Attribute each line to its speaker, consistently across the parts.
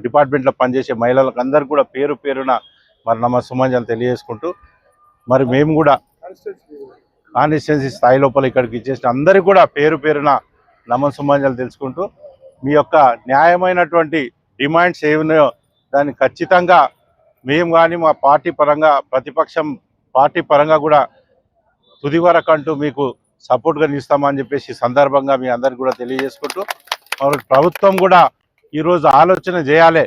Speaker 1: డిపార్ట్మెంట్లో పనిచేసే మహిళలకు అందరికీ కూడా పేరు పేరున మరి నమస్సుమాంజలు తెలియజేసుకుంటూ మరి మేము కూడా కాన్స్టిట్యున్సీ స్థాయి లోపల ఇక్కడికి ఇచ్చేసిన అందరికీ కూడా పేరు పేరున నమస్సుమాంజలు తెలుసుకుంటూ మీ యొక్క న్యాయమైనటువంటి డిమాండ్స్ ఏమున్నాయో దాన్ని ఖచ్చితంగా మేము కానీ మా పార్టీ పరంగా ప్రతిపక్షం పార్టీ పరంగా కూడా తుది వరకు అంటూ మీకు సపోర్ట్గా నిలుస్తామని చెప్పేసి సందర్భంగా మీ అందరికీ కూడా తెలియజేసుకుంటూ మరి ప్రభుత్వం కూడా ఈరోజు ఆలోచన చేయాలి.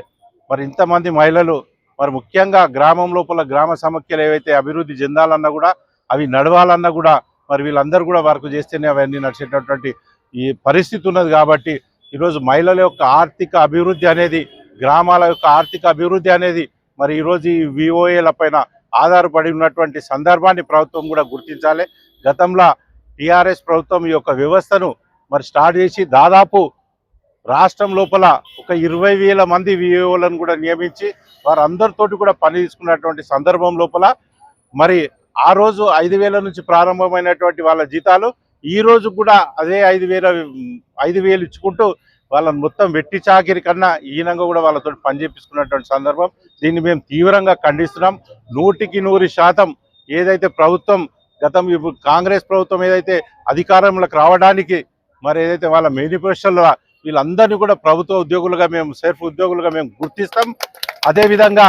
Speaker 1: మరి ఇంతమంది మహిళలు మరి ముఖ్యంగా గ్రామం లోపల గ్రామ సమస్యలు ఏవైతే అభివృద్ధి చెందాలన్నా కూడా అవి నడవాలన్నా కూడా మరి వీళ్ళందరూ కూడా వర్క్ చేస్తేనే అవన్నీ నడిచేటటువంటి ఈ పరిస్థితి ఉన్నది. కాబట్టి ఈరోజు మహిళల యొక్క ఆర్థిక అభివృద్ధి అనేది గ్రామాల యొక్క ఆర్థిక అభివృద్ధి అనేది మరి ఈరోజు ఈ విఓఏల పైన ఆధారపడి ఉన్నటువంటి సందర్భాన్ని ప్రభుత్వం కూడా గుర్తించాలి. గతంలో టీఆర్ఎస్ ప్రభుత్వం ఈ యొక్క వ్యవస్థను మరి స్టార్ట్ చేసి దాదాపు రాష్ట్రం లోపల ఒక 20,000 మంది విఓలను కూడా నియమించి వారందరితోటి కూడా పని తీసుకున్నటువంటి సందర్భం లోపల మరి ఆ రోజు 5,000 నుంచి ప్రారంభమైనటువంటి వాళ్ళ జీతాలు ఈ రోజు కూడా అదే 5,000 ఇచ్చుకుంటూ వాళ్ళని మొత్తం వెట్టి చాకిరి కన్నా ఈనంగా కూడా వాళ్ళతో పని చేపించుకున్నటువంటి సందర్భం. దీన్ని మేము తీవ్రంగా ఖండిస్తున్నాం. 100% ఏదైతే ప్రభుత్వం కాంగ్రెస్ ప్రభుత్వం ఏదైతే అధికారంలోకి రావడానికి మరి ఏదైతే వాళ్ళ మేనిఫెస్టోలో వీళ్ళందరినీ కూడా ప్రభుత్వ ఉద్యోగులుగా మేము సెల్ఫ్ ఉద్యోగులుగా మేము గుర్తిస్తాం. అదేవిధంగా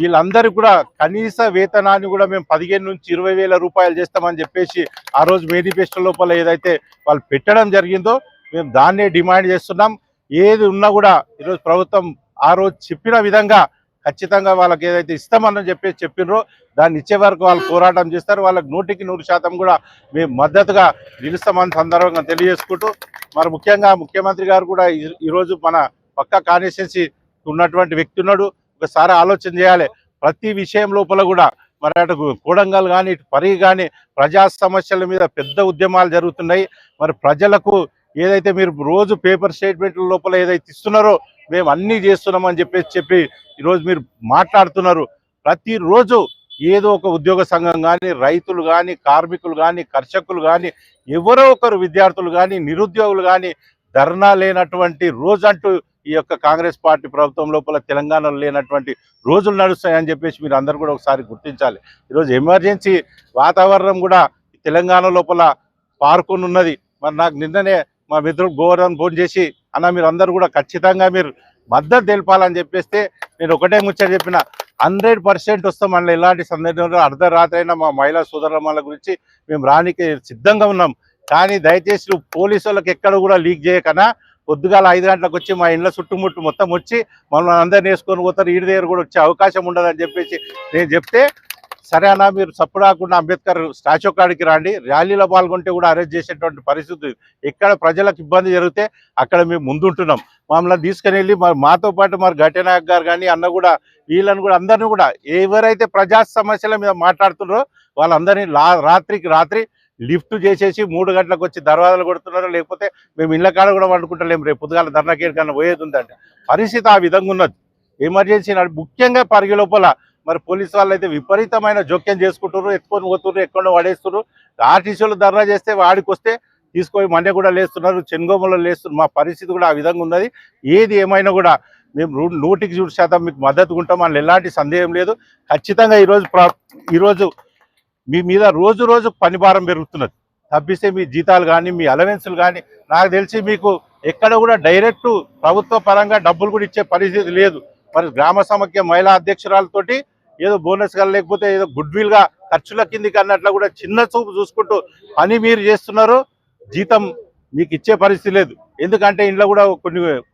Speaker 1: వీళ్ళందరికీ కూడా కనీస వేతనాన్ని కూడా మేము 15 నుంచి 20,000 రూపాయలు చేస్తామని చెప్పేసి ఆ రోజు మేనిఫెస్టో లోపల ఏదైతే వాళ్ళు పెట్టడం జరిగిందో మేము దాన్నే డిమాండ్ చేస్తున్నాం. ఏది ఉన్నా కూడా ఈరోజు ప్రభుత్వం ఆ రోజు చెప్పిన విధంగా ఖచ్చితంగా వాళ్ళకి ఏదైతే ఇస్తామని చెప్పేసి చెప్పినరో దాన్ని ఇచ్చే వరకు వాళ్ళు పోరాటం చేస్తారు. వాళ్ళకి 100% కూడా మేము మద్దతుగా నిలుస్తామని సందర్భంగా తెలియజేసుకుంటూ మరి ముఖ్యంగా ముఖ్యమంత్రి గారు కూడా ఈరోజు మన పక్క కాన్స్టిట్యున్సీ ఉన్నటువంటి వ్యక్తి ఉన్నాడు. ఒకసారి ఆలోచన చేయాలి. ప్రతి విషయం లోపల కూడా మరి అటు కోడంగల్ కానీ ఇటు పరిగి కానీ ప్రజా సమస్యల మీద పెద్ద ఉద్యమాలు జరుగుతున్నాయి. మరి ప్రజలకు ఏదైతే మీరు రోజు పేపర్ స్టేట్మెంట్ల లోపల ఏదైతే ఇస్తున్నారో మేము అన్నీ చేస్తున్నామని చెప్పి ఈరోజు మీరు మాట్లాడుతున్నారు. ప్రతిరోజు ఏదో ఒక ఉద్యోగ సంఘం కానీ రైతులు కానీ కార్మికులు కానీ కర్షకులు కానీ ఎవరో ఒకరు విద్యార్థులు కానీ నిరుద్యోగులు కానీ ధర్నా లేనటువంటి రోజంటూ ఈ యొక్క కాంగ్రెస్ పార్టీ ప్రభుత్వం లోపల తెలంగాణలో లేనటువంటి రోజులు నడుస్తాయని చెప్పేసి మీరు అందరూ కూడా ఒకసారి గుర్తించాలి. ఈరోజు ఎమర్జెన్సీ వాతావరణం కూడా తెలంగాణ లోపల పారుకున్నది. మరి నాకు నిన్ననే మా మిత్రుడు గోవర్ధన్ ఫోన్ చేసి అన్న మీరు అందరూ కూడా ఖచ్చితంగా మీరు మద్దతు తెలిపాలని చెప్పేస్తే నేను ఒకటే ముచ్చట చెప్పిన 100% వస్తాం. అందులో ఎలాంటి సందేహంలో అర్ధరాత్రి అయినా మా మహిళా సోదరుల గురించి మేము రానికి సిద్ధంగా ఉన్నాం. కానీ దయచేసి నువ్వు పోలీసు వాళ్ళకి ఎక్కడ కూడా లీక్ చేయకనా పొద్దుగాల 5 గంటలకు వచ్చి మా ఇంట్లో చుట్టుముట్టు మొత్తం వచ్చి మమ్మల్ని అందరిని వేసుకొని పోతారు, ఈడి దగ్గర కూడా వచ్చే అవకాశం ఉండదని చెప్పేసి నేను చెప్తే సరే అన్న మీరు సప్పుడాకుండా అంబేద్కర్ స్టాచ్యూ కాడికి రండి, ర్యాలీలో పాల్గొంటే కూడా అరెస్ట్ చేసేటువంటి పరిస్థితి ఎక్కడ ప్రజలకు ఇబ్బంది జరిగితే అక్కడ మేము ముందుంటున్నాం. మమ్మల్ని తీసుకుని వెళ్ళి మాతో పాటు మరి ఘటనాయక్ గారు కానీ అన్న కూడా వీళ్ళని కూడా అందరినీ కూడా ఎవరైతే ప్రజా సమస్యల మీద మాట్లాడుతున్నారో వాళ్ళందరినీ రాత్రికి రాత్రి లిఫ్ట్ చేసేసి 3 గంటలకు వచ్చి దర్వాజాలు కొడుతున్నారు. లేకపోతే మేము ఇళ్ళ కాడ కూడా వండుకుంటలేము, రేపు పొద్దుగాల ధర్నాకేడి కన్నా పోయేది ఉందంటే పరిస్థితి ఆ విధంగా ఉన్నది. ఎమర్జెన్సీ ముఖ్యంగా పరిగి లోపల మరి పోలీసు వాళ్ళు అయితే విపరీతమైన జోక్యం చేసుకుంటున్నారు, ఎత్తుకొని పోతున్నారు, ఎక్కడో పడేస్తున్నారు. ఆర్టీసీలు ధర్నా చేస్తే వాడికి వస్తే తీసుకొని మండే కూడా లేస్తున్నారు, చెన్గోమలో లేస్తున్నారు. మా పరిస్థితి కూడా ఆ విధంగా ఉన్నది. ఏది ఏమైనా కూడా మేము 100% మీకు మద్దతుగా ఉంటాం, అందులో ఎలాంటి సందేహం లేదు. ఖచ్చితంగా ఈరోజు మీ మీద రోజు రోజు పని భారం పెరుగుతున్నది. తప్పిస్తే మీ జీతాలు కానీ మీ అలవెన్సులు కానీ నాకు తెలిసి మీకు ఎక్కడ కూడా డైరెక్ట్ ప్రభుత్వ పరంగా డబ్బులు కూడా ఇచ్చే పరిస్థితి లేదు. మరి గ్రామ సమాఖ్య మహిళా అధ్యక్షురాలతోటి ఏదో బోనస్ గా లేకపోతే ఏదో గుడ్ విల్ గా ఖర్చుల కిందికి అన్నట్లు కూడా చిన్న చూపు చూసుకుంటూ పని మీరు చేస్తున్నారు, జీతం మీకు ఇచ్చే పరిస్థితి లేదు. ఎందుకంటే ఇంట్లో కూడా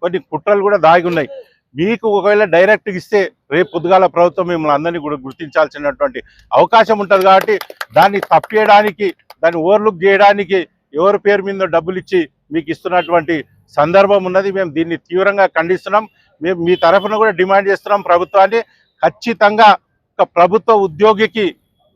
Speaker 1: కొన్ని కుట్రలు కూడా దాగి ఉన్నాయి. మీకు ఒకవేళ డైరెక్ట్గా ఇస్తే రేపు పొద్దుగాల ప్రభుత్వం మిమ్మల్ని అందరినీ కూడా గుర్తించాల్సినటువంటి అవకాశం ఉంటుంది. కాబట్టి దాన్ని తప్పేయడానికి దాన్ని ఓవర్లుక్ చేయడానికి ఎవరి పేరు మీద డబ్బులు ఇచ్చి మీకు ఇస్తున్నటువంటి సందర్భం ఉన్నది. మేము దీన్ని తీవ్రంగా ఖండిస్తున్నాం. మేము మీ తరఫున కూడా డిమాండ్ చేస్తున్నాం ప్రభుత్వాన్ని. ఖచ్చితంగా ఒక ప్రభుత్వ ఉద్యోగికి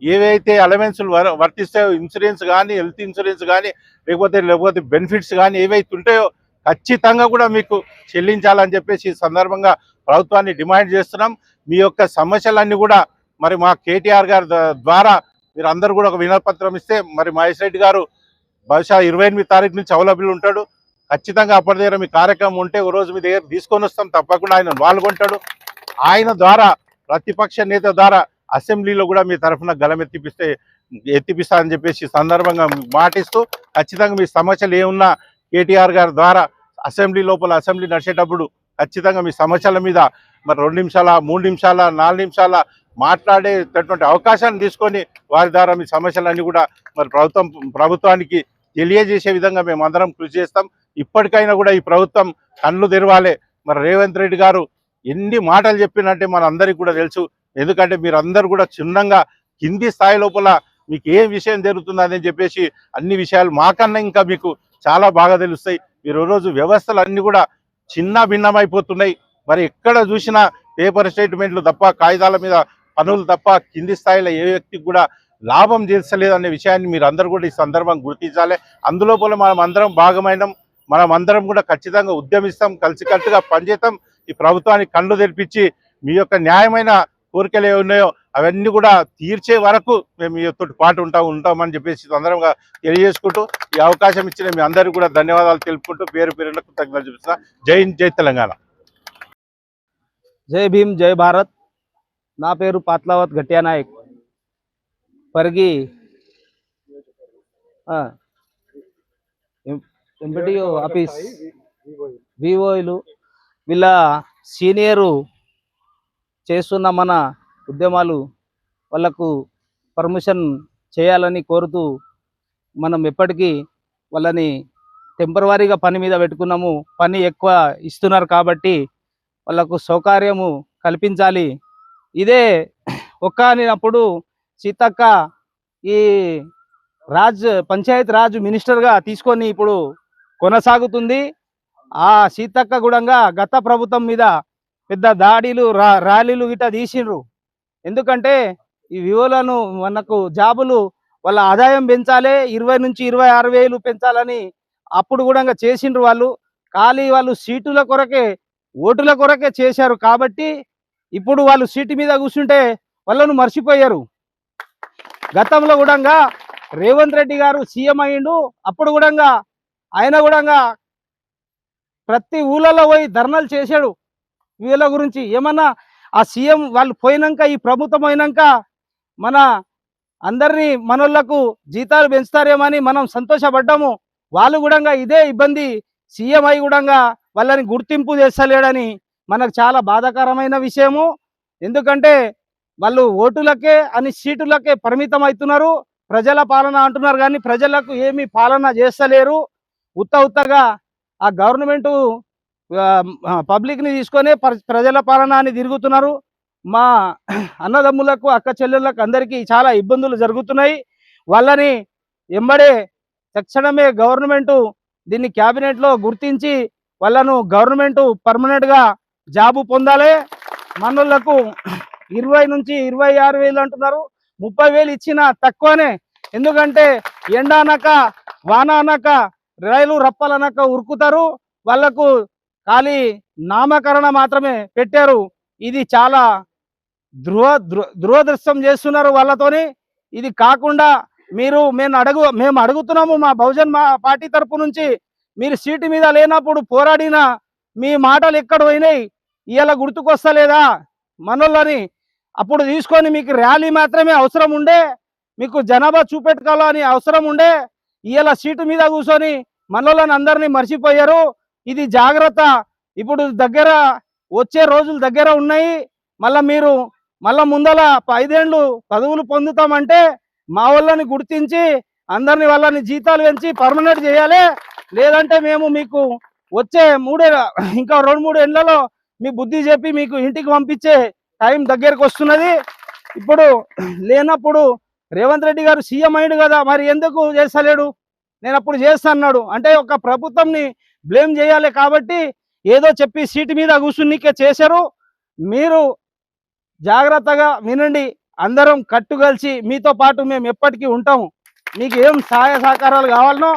Speaker 1: ఏవైతే అలవెన్సులు వర్తిస్తాయో ఇన్సూరెన్స్ కానీ హెల్త్ ఇన్సూరెన్స్ కానీ లేకపోతే బెనిఫిట్స్ కానీ ఏవైతే ఉంటాయో ఖచ్చితంగా కూడా మీకు చెల్లించాలని చెప్పేసి ఈ సందర్భంగా ప్రభుత్వాన్ని డిమాండ్ చేస్తున్నాం. మీ యొక్క సమస్యలన్నీ కూడా మరి మా కేటీఆర్ గారి ద్వారా మీరు అందరూ కూడా ఒక వినతిపత్రం ఇస్తే మరి మహేష్ రెడ్డి గారు బహుశా 28 తారీఖు నుంచి అవైలబుల్ ఉంటాడు. ఖచ్చితంగా అప్పటి దగ్గర మీ కార్యక్రమం ఉంటే ఓ రోజు మీ దగ్గర తీసుకొని వస్తాం, తప్పకుండా ఆయన పాల్గొంటాడు. ఆయన ద్వారా ప్రతిపక్ష నేత ద్వారా అసెంబ్లీలో కూడా మీ తరఫున గలం ఎత్తిపిస్తా అని చెప్పేసి సందర్భంగా మాటిస్తూ, ఖచ్చితంగా మీ సమస్యలు ఏమున్నా కేటీఆర్ గారి ద్వారా అసెంబ్లీ నడిచేటప్పుడు ఖచ్చితంగా మీ సమస్యల మీద మరి 2 నిమిషాల 3 నిమిషాల 4 నిమిషాల మాట్లాడేటటువంటి అవకాశాన్ని తీసుకొని వారి ద్వారా మీ సమస్యలన్నీ కూడా మరి ప్రభుత్వానికి తెలియజేసే విధంగా మేము అందరం కృషి చేస్తాం. ఇప్పటికైనా కూడా ఈ ప్రభుత్వం కళ్ళు తెరవాలి. మరి రేవంత్ రెడ్డి గారు ఎన్ని మాటలు చెప్పినట్టే మన అందరికీ కూడా తెలుసు. ఎందుకంటే మీరు అందరు కూడా చిన్నంగా కింది స్థాయి లోపల మీకు ఏ విషయం జరుగుతుందని చెప్పేసి అన్ని విషయాలు మాకన్నా ఇంకా మీకు చాలా బాగా తెలుస్తాయి. మీరు రోజు వ్యవస్థలు అన్నీ కూడా చిన్న భిన్నమైపోతున్నాయి. మరి ఎక్కడ చూసినా పేపర్ స్టేట్మెంట్లు తప్ప, కాగితాల మీద పనులు తప్ప కింది స్థాయిలో ఏ వ్యక్తికి కూడా లాభం చేస్తలేదనే విషయాన్ని మీరు అందరూ కూడా ఈ సందర్భంగా గుర్తించాలి. అందులోపల మనం అందరం భాగమైనాం. మనం అందరం కూడా ఖచ్చితంగా ఉద్యమిస్తాం, కలిసికట్టుగా పనిచేస్తాం. ఈ ప్రభుత్వానికి కళ్ళు తెరిపించి మీ యొక్క న్యాయమైన కోరికలు ఏమున్నాయో అవన్నీ కూడా తీర్చే వరకు మేము మీ యొక్క పాటు ఉంటామని చెప్పేసి సందర్భంగా తెలియజేసుకుంటూ, ఈ అవకాశం ఇచ్చిన మీ అందరికీ కూడా ధన్యవాదాలు తెలుపుకుంటూ పేరు పేరున కృతజ్ఞతలు చూపిస్తున్నా. జై హింద్, జై తెలంగాణ.
Speaker 2: జై భీమ్, జై భారత్. నా పేరు పాత్లావత్ గట్యా నాయక్. పరిగి ఎంపీటీఓ ఆఫీస్ వివోలు వీళ్ళ సీనియరు చేస్తున్న మన ఉద్యమాలు వాళ్ళకు పర్మిషన్ చేయాలని కోరుతూ మనం ఎప్పటికీ వాళ్ళని టెంపరవరీగా పని మీద పెట్టుకున్నాము. పని ఎక్కువ ఇస్తున్నారు కాబట్టి వాళ్ళకు సౌకర్యము కల్పించాలి. ఇదే ఒక్కనప్పుడు సీతక్క ఈ పంచాయత్ రాజ్ మినిస్టర్గా తీసుకొని ఇప్పుడు కొనసాగుతుంది. ఆ సీతక్క కూడా గత ప్రభుత్వం మీద పెద్ద దాడులు ర్యాలీలు గిట్ట తీసిండ్రు. ఎందుకంటే ఈ వివోలను మనకు జాబులు వాళ్ళ ఆదాయం పెంచాలి, 20 నుంచి 26 వేలు పెంచాలని అప్పుడు కూడా చేసిండ్రు. వాళ్ళు సీటుల కొరకే, ఓటుల కొరకే చేశారు. కాబట్టి ఇప్పుడు వాళ్ళు సీటు మీద కూర్చుంటే వాళ్ళను మర్చిపోయారు. గతంలో కూడా రేవంత్ రెడ్డి గారు సీఎం అయ్యిండు. అప్పుడు కూడా ఆయన కూడా ప్రతి ఊళ్ళలో పోయి ధర్నాలు చేశాడు. వీళ్ళ గురించి ఏమన్నా ఆ సీఎం వాళ్ళు పోయినాక, ఈ ప్రభుత్వం పోయినాక మన అందరినీ మనోళ్లకు జీతాలు పెంచుతారేమని మనం సంతోషపడ్డాము. వాళ్ళు కూడా ఇదే ఇబ్బంది, సీఎం అయి కూడా వాళ్ళని గుర్తింపు చేస్తలేడని మనకు చాలా బాధాకరమైన విషయము. ఎందుకంటే వాళ్ళు ఓటులకే అని సీటులకే పరిమితం అవుతున్నారు. ప్రజల పాలన అంటున్నారు కానీ ప్రజలకు ఏమీ పాలన చేస్తలేరు. ఉత్తగా ఆ గవర్నమెంటు పబ్లిక్ని తీసుకొని ప్రజల పాలన అని తిరుగుతున్నారు. మా అన్నదమ్ములకు, అక్క చెల్లెళ్ళకు అందరికీ చాలా ఇబ్బందులు జరుగుతున్నాయి. వాళ్ళని ఎంబడే తక్షణమే గవర్నమెంటు దీన్ని క్యాబినెట్లో గుర్తించి వాళ్ళను గవర్నమెంటు పర్మనెంట్గా జాబు పొందాలి. మనోళ్లకు 20 నుంచి 26 వేలు అంటున్నారు. 30 వేలు ఇచ్చినా తక్కువనే. ఎందుకంటే ఎండ అనక వాన అనక రైలు రప్పలనక ఉరుకుతారు. వాళ్లకు ఖాళీ నామకరణ మాత్రమే పెట్టారు. ఇది చాలా దురదృష్టం చేస్తున్నారు వాళ్ళతోని. ఇది కాకుండా మేము అడుగుతున్నాము మా బహుజన్ పార్టీ తరపు నుంచి, మీరు సీటు మీద లేనప్పుడు పోరాడిన మీ మాటలు ఎక్కడ పోయినాయి? ఇవాళ గుర్తుకొస్తలేదా మనోళ్ళని? అప్పుడు తీసుకొని మీకు ర్యాలీ మాత్రమే అవసరం ఉండే, మీకు జనాభా చూపెట్టుకోవాలని అవసరం ఉండే. ఇవాళ సీటు మీద కూర్చొని మనోళ్ళని అందరినీ మర్చిపోయారు. ఇది జాగ్రత్త. ఇప్పుడు వచ్చే రోజులు దగ్గర ఉన్నాయి. మళ్ళా ముందల 5 ఏళ్ళు పదవులు పొందుతామంటే మా వాళ్ళని గుర్తించి అందరినీ వాళ్ళని జీతాలు పెంచి పర్మనెంట్ చేయాలి. లేదంటే మేము మీకు వచ్చే ఇంకా 2-3 ఏళ్లలో మీ బుద్ధి చెప్పి మీకు ఇంటికి పంపించే టైం దగ్గరకు వస్తున్నది. ఇప్పుడు లేనప్పుడు రేవంత్ రెడ్డి గారు సీఎం అయ్యాడు కదా, మరి ఎందుకు చేస్తలేడు? నేను అప్పుడు చేస్తా అన్నాడు. అంటే ఒక ప్రభుత్వంని బ్లేమ్ చేయాలి కాబట్టి ఏదో చెప్పి సీటు మీద కూర్చునికే చేశారు. మీరు జాగ్రత్తగా వినండి. అందరం కట్టుకలిసి మీతో పాటు మేము ఎప్పటికీ ఉంటాము. మీకు ఏం సహాయ సహకారాలు కావాలనో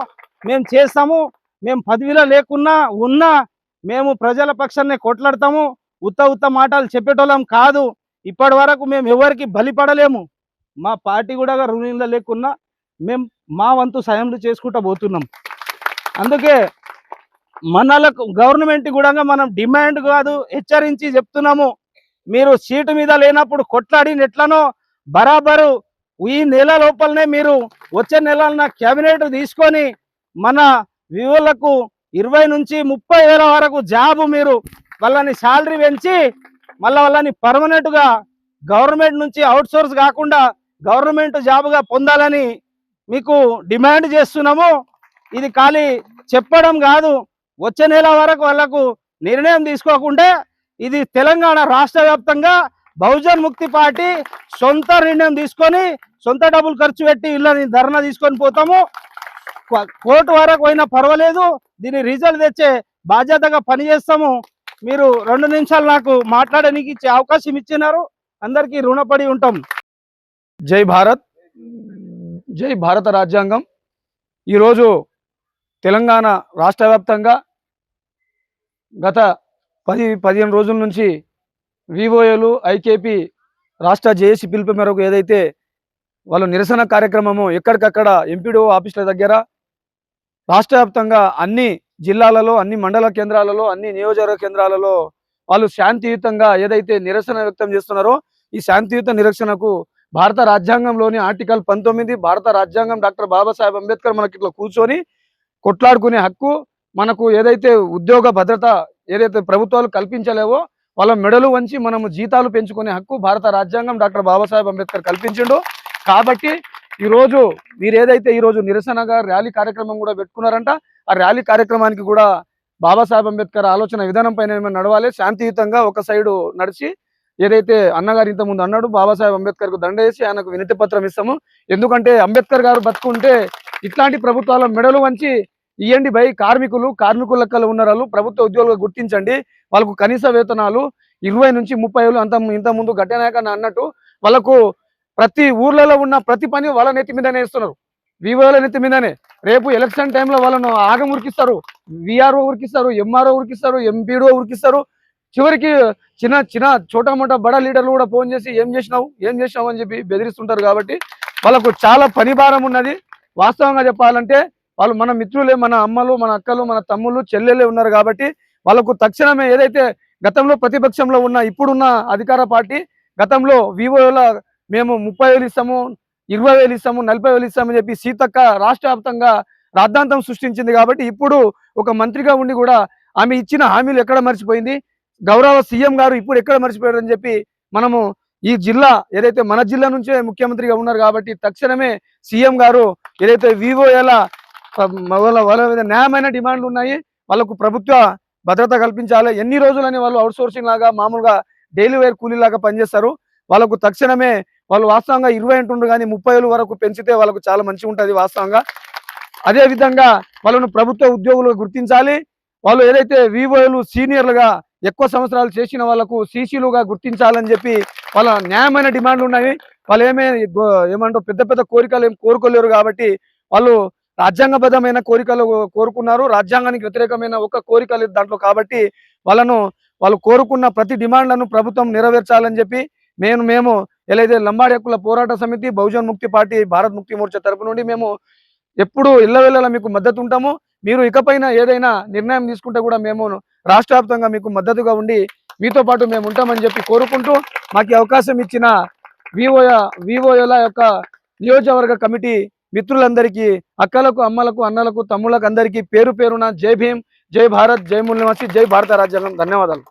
Speaker 2: మేము చేస్తాము. మేము పదవిలో లేకున్నా ఉన్నా మేము ప్రజల పక్షాన్ని కొట్లాడతాము. ఉత్త మాటలు చెప్పేటోళ్ళం కాదు. ఇప్పటి వరకు మేము ఎవరికి బలిపడలేము. మా పార్టీ కూడా రుణంలో లేకున్నా మేము మా వంతు సాయంలు చేసుకుంటూ పోతున్నాం. అందుకే మనలకు గవర్నమెంట్ కూడా మనం డిమాండ్ కాదు హెచ్చరించి చెప్తున్నాము. మీరు సీటు మీద లేనప్పుడు కొట్లాడి ఎట్లనో బరాబరు ఈ నెల లోపలనే మీరు వచ్చే నెలన క్యాబినెట్ తీసుకొని మన వివోలకు 20 నుంచి 30 వేల వరకు జాబు మీరు వాళ్ళని శాలరీ పెంచి మళ్ళీ వాళ్ళని పర్మనెంట్ గా గవర్నమెంట్ నుంచి అవుట్ సోర్స్ కాకుండా గవర్నమెంట్ జాబ్గా పొందాలని మీకు డిమాండ్ చేస్తున్నాము. ఇది ఖాళీ చెప్పడం కాదు, వచ్చే నెల వరకు వాళ్ళకు నిర్ణయం తీసుకోకుండా ఇది తెలంగాణ రాష్ట్ర వ్యాప్తంగా బహుజన్ ముక్తి పార్టీ సొంత నిర్ణయం తీసుకొని సొంత డబ్బులు ఖర్చు పెట్టి వీళ్ళని ధర్నా తీసుకొని పోతాము. కోర్టు వరకు అయినా పర్వాలేదు, దీని రిజల్ట్ తెచ్చే బాధ్యతగా పనిచేస్తాము. మీరు 2 నిమిషాలు నాకు మాట్లాడడానికి ఇచ్చే అవకాశం ఇచ్చినారు, అందరికీ రుణపడి ఉంటాం.
Speaker 3: జై భారత్, జై భారత రాజ్యాంగం. ఈరోజు తెలంగాణ రాష్ట్ర వ్యాప్తంగా గత 10-15 రోజుల నుంచి వివోఏలు ఐకేపీ రాష్ట్ర జేఏసీ పిలుపు మేరకు ఏదైతే వాళ్ళు నిరసన కార్యక్రమము ఎక్కడికక్కడ ఎంపీడీఓ ఆఫీసుల దగ్గర రాష్ట్ర వ్యాప్తంగా అన్ని జిల్లాలలో, అన్ని మండల కేంద్రాలలో, అన్ని నియోజకవర్గ కేంద్రాలలో వాళ్ళు శాంతియుతంగా ఏదైతే నిరసన వ్యక్తం చేస్తున్నారో ఈ శాంతియుత నిరసనకు భారత రాజ్యాంగంలోని ఆర్టికల్ 19 భారత రాజ్యాంగం డాక్టర్ బాబాసాహెబ్ అంబేద్కర్ మనకి ఇట్లా కూర్చొని కొట్లాడుకునే హక్కు, మనకు ఏదైతే ఉద్యోగ భద్రత ఏదైతే ప్రభుత్వాలు కల్పించలేవో వాళ్ళ మెడలు వంచి మనము జీతాలు పెంచుకునే హక్కు భారత రాజ్యాంగం డాక్టర్ బాబాసాహెబ్ అంబేద్కర్ కల్పించిండు. కాబట్టి ఈరోజు మీరు ఏదైతే ఈరోజు నిరసనగా ర్యాలీ కార్యక్రమం కూడా పెట్టుకున్నారంట, ఆ ర్యాలీ కార్యక్రమానికి కూడా బాబాసాహెబ్ అంబేద్కర్ ఆలోచన విధానం పైన నడవాలి. శాంతియుతంగా ఒక సైడు నడిచి ఏదైతే అన్నగారు ఇంతకుముందు అన్నాడు బాబాసాహెబ్ అంబేద్కర్కు దండేసి ఆయనకు వినతి పత్రం ఇస్తాము. ఎందుకంటే అంబేద్కర్ గారు బతుకుంటే ఇట్లాంటి ప్రభుత్వాల మెడలు వంచి ఇయ్యండి బై కార్మికుల లెక్కలు ఉన్నారు, ప్రభుత్వ ఉద్యోగులు గుర్తించండి, వాళ్ళకు కనీస వేతనాలు 20 నుంచి 30 వేలు ఇంతకుముందు గట్టెనాయకన్న అన్నట్టు వాళ్ళకు ప్రతి ఊర్లలో ఉన్న ప్రతి పని వాళ్ళ నెత్తి మీదనే ఇస్తున్నారు, వివోల నెత్తి మీదనే. రేపు ఎలక్షన్ టైంలో వాళ్ళను ఆగం ఉరికిస్తారు, విఆర్ఓ ఉరికిస్తారు, ఎంఆర్ఓ ఉరికిస్తారు, ఎంపీడీఓ ఉరికిస్తారు. చివరికి చిన్న చోటా మోటా బడా లీడర్లు కూడా ఫోన్ చేసి ఏం చేసినావు అని చెప్పి బెదిరిస్తుంటారు. కాబట్టి వాళ్ళకు చాలా పని భారం ఉన్నది. వాస్తవంగా చెప్పాలంటే వాళ్ళు మన మిత్రులే, మన అమ్మలు, మన అక్కలు, మన తమ్ముళ్ళు, చెల్లెలే ఉన్నారు. కాబట్టి వాళ్ళకు తక్షణమే ఏదైతే గతంలో ప్రతిపక్షంలో ఉన్న ఇప్పుడున్న అధికార పార్టీ గతంలో వివోల మేము 30,000 ఇస్తాము, 20,000 ఇస్తాము, 40,000 ఇస్తామని చెప్పి సీతక్క రాష్ట్ర వ్యాప్తంగా రాద్ధాంతం సృష్టించింది. కాబట్టి ఇప్పుడు ఒక మంత్రిగా ఉండి కూడా ఆమె ఇచ్చిన హామీలు ఎక్కడ మర్చిపోయింది, గౌరవ సీఎం గారు ఇప్పుడు ఎక్కడ మర్చిపోయారని చెప్పి మనము ఈ జిల్లా ఏదైతే మన జిల్లా నుంచే ముఖ్యమంత్రిగా ఉన్నారు కాబట్టి తక్షణమే సీఎం గారు ఏదైతే వివోల వాళ్ళ మీద న్యాయమైన డిమాండ్లు ఉన్నాయి, వాళ్ళకు ప్రభుత్వ భద్రత కల్పించాలి. ఎన్ని రోజులని వాళ్ళు అవుట్ సోర్సింగ్ లాగా మామూలుగా డైలీ వేర్ కూలీలాగా పనిచేస్తారు. వాళ్ళకు తక్షణమే వాళ్ళు వాస్తవంగా 20 అంటుండ్రు కానీ 30,000 వరకు పెంచితే వాళ్ళకు చాలా మంచిగా ఉంటుంది వాస్తవంగా. అదే విధంగా వాళ్ళను ప్రభుత్వ ఉద్యోగులుగా గుర్తించాలి. వాళ్ళు ఏదైతే వివోలు సీనియర్లుగా ఎక్కువ సంవత్సరాలు చేసిన వాళ్ళకు సీసీలుగా గుర్తించాలని చెప్పి వాళ్ళ న్యాయమైన డిమాండ్లు ఉన్నాయి. వాళ్ళు ఏమంటారు పెద్ద కోరికలు ఏం కోరుకోలేరు. కాబట్టి వాళ్ళు రాజ్యాంగబద్ధమైన కోరికలు కోరుకున్నారు, రాజ్యాంగానికి వ్యతిరేకమైన ఒక కోరిక లేదు దాంట్లో. కాబట్టి వాళ్ళు కోరుకున్న ప్రతి డిమాండ్లను ప్రభుత్వం నెరవేర్చాలని చెప్పి మేము ఏదైతే లంబాడి హక్కుల పోరాట సమితి, బహుజన్ ముక్తి పార్టీ, భారత్ ముక్తి మోర్చా తరపు నుండి మేము ఎప్పుడు ఇళ్ళవేళలా మీకు మద్దతు ఉంటాము. మీరు ఇకపైన ఏదైనా నిర్ణయం తీసుకుంటే కూడా మేము రాష్ట్ర వ్యాప్తంగా మీకు మద్దతుగా ఉండి మీతో పాటు మేము ఉంటామని చెప్పి కోరుకుంటూ మాకు అవకాశం ఇచ్చిన వివోల యొక్క నియోజకవర్గ కమిటీ మిత్రులందరికీ, అక్కలకు, అమ్మలకు, అన్నలకు, తమ్ముళ్ళకు అందరికీ పేరు పేరున జై భీమ్, జై భారత్, జై మూల్యవాసి, జై భారత రాజ్యాంగం. ధన్యవాదాలు.